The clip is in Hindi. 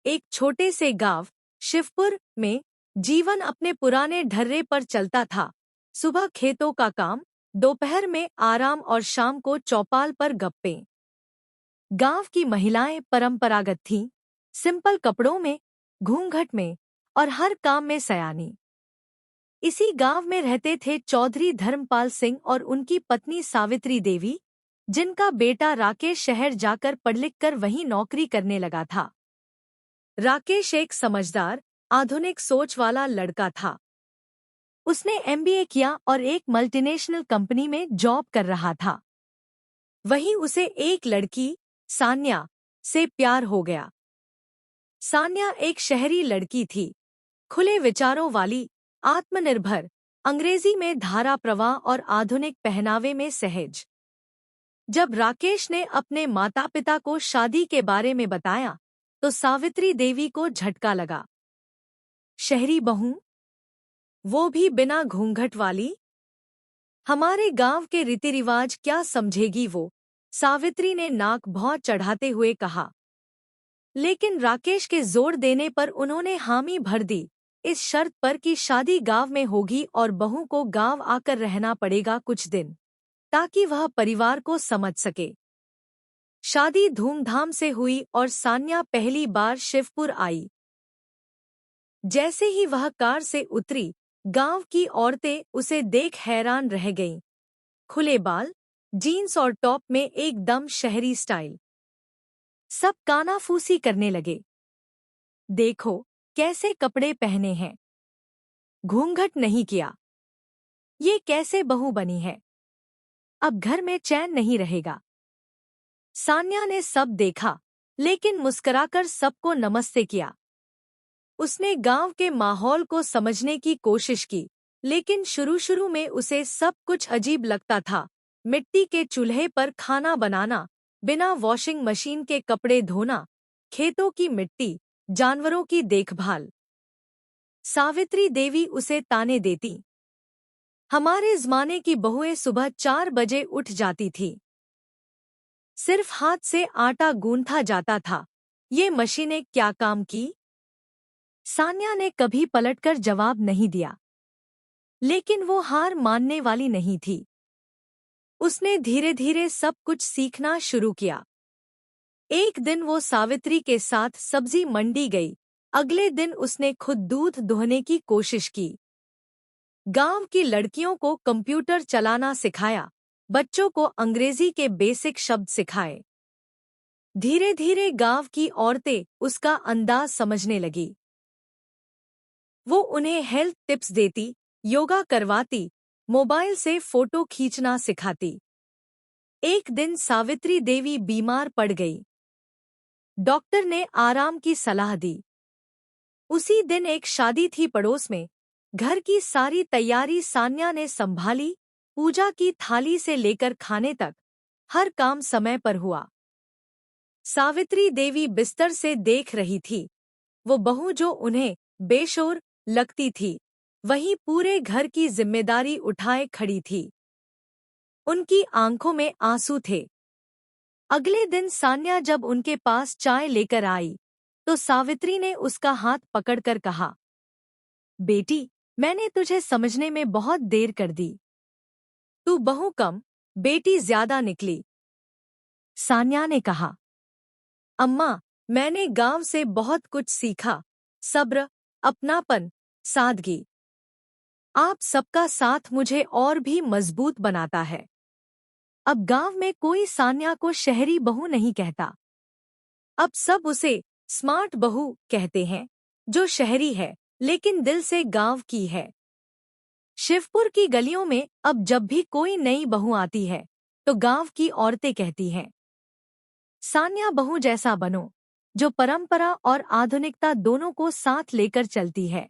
एक छोटे से गांव शिवपुर में जीवन अपने पुराने ढर्रे पर चलता था। सुबह खेतों का काम, दोपहर में आराम और शाम को चौपाल पर गप्पे। गांव की महिलाएं परंपरागत थीं, सिंपल कपड़ों में, घूंघट में और हर काम में सयानी। इसी गांव में रहते थे चौधरी धर्मपाल सिंह और उनकी पत्नी सावित्री देवी, जिनका बेटा राकेश शहर जाकर पढ़ लिख कर वहीं नौकरी करने लगा था। राकेश एक समझदार, आधुनिक सोच वाला लड़का था। उसने एमबीए किया और एक मल्टीनेशनल कंपनी में जॉब कर रहा था। वहीं उसे एक लड़की, सान्या, से प्यार हो गया। सान्या एक शहरी लड़की थी, खुले विचारों वाली, आत्मनिर्भर, अंग्रेजी में धारा प्रवाह और आधुनिक पहनावे में सहज। जब राकेश ने अपने माता पिता को शादी के बारे में बताया तो सावित्री देवी को झटका लगा। शहरी बहू, वो भी बिना घूंघट वाली? हमारे गांव के रीति रिवाज क्या समझेगी वो? सावित्री ने नाक भौं चढ़ाते हुए कहा। लेकिन राकेश के जोर देने पर उन्होंने हामी भर दी, इस शर्त पर कि शादी गांव में होगी और बहू को गांव आकर रहना पड़ेगा कुछ दिन, ताकि वह परिवार को समझ सके। शादी धूमधाम से हुई और सान्या पहली बार शिवपुर आई। जैसे ही वह कार से उतरी, गांव की औरतें उसे देख हैरान रह गईं। खुले बाल, जीन्स और टॉप में एकदम शहरी स्टाइल। सब कानाफूसी करने लगे। देखो कैसे कपड़े पहने हैं, घूंघट नहीं किया, ये कैसे बहू बनी है, अब घर में चैन नहीं रहेगा। सान्या ने सब देखा, लेकिन मुस्कुराकर सबको नमस्ते किया। उसने गांव के माहौल को समझने की कोशिश की, लेकिन शुरू में उसे सब कुछ अजीब लगता था। मिट्टी के चूल्हे पर खाना बनाना, बिना वॉशिंग मशीन के कपड़े धोना, खेतों की मिट्टी, जानवरों की देखभाल। सावित्री देवी उसे ताने देती। हमारे ज़माने की बहुएं सुबह 4 बजे उठ जाती थी। सिर्फ हाथ से आटा गूंथा जाता था, ये मशीनें क्या काम की? सान्या ने कभी पलटकर जवाब नहीं दिया, लेकिन वो हार मानने वाली नहीं थी। उसने धीरे धीरे सब कुछ सीखना शुरू किया। एक दिन वो सावित्री के साथ सब्जी मंडी गई। अगले दिन उसने खुद दूध दोहने की कोशिश की। गांव की लड़कियों को कंप्यूटर चलाना सिखाया, बच्चों को अंग्रेजी के बेसिक शब्द सिखाए। धीरे धीरे गांव की औरतें उसका अंदाज समझने लगी। वो उन्हें हेल्थ टिप्स देती, योगा करवाती, मोबाइल से फोटो खींचना सिखाती। एक दिन सावित्री देवी बीमार पड़ गई। डॉक्टर ने आराम की सलाह दी। उसी दिन एक शादी थी पड़ोस में। घर की सारी तैयारी सान्या ने संभाली, पूजा की थाली से लेकर खाने तक हर काम समय पर हुआ। सावित्री देवी बिस्तर से देख रही थी। वो बहू जो उन्हें बेशोर लगती थी, वहीं पूरे घर की जिम्मेदारी उठाए खड़ी थी। उनकी आंखों में आंसू थे। अगले दिन सान्या जब उनके पास चाय लेकर आई, तो सावित्री ने उसका हाथ पकड़कर कहा, बेटी, मैंने तुझे समझने में बहुत देर कर दी। तू बहू कम, बेटी ज्यादा निकली। सान्या ने कहा, अम्मा, मैंने गांव से बहुत कुछ सीखा, सब्र, अपनापन, सादगी। आप सबका साथ मुझे और भी मजबूत बनाता है। अब गांव में कोई सान्या को शहरी बहू नहीं कहता। अब सब उसे स्मार्ट बहू कहते हैं, जो शहरी है लेकिन दिल से गांव की है। शिवपुर की गलियों में अब जब भी कोई नई बहू आती है तो गांव की औरतें कहती हैं, सान्या बहू जैसा बनो, जो परंपरा और आधुनिकता दोनों को साथ लेकर चलती है।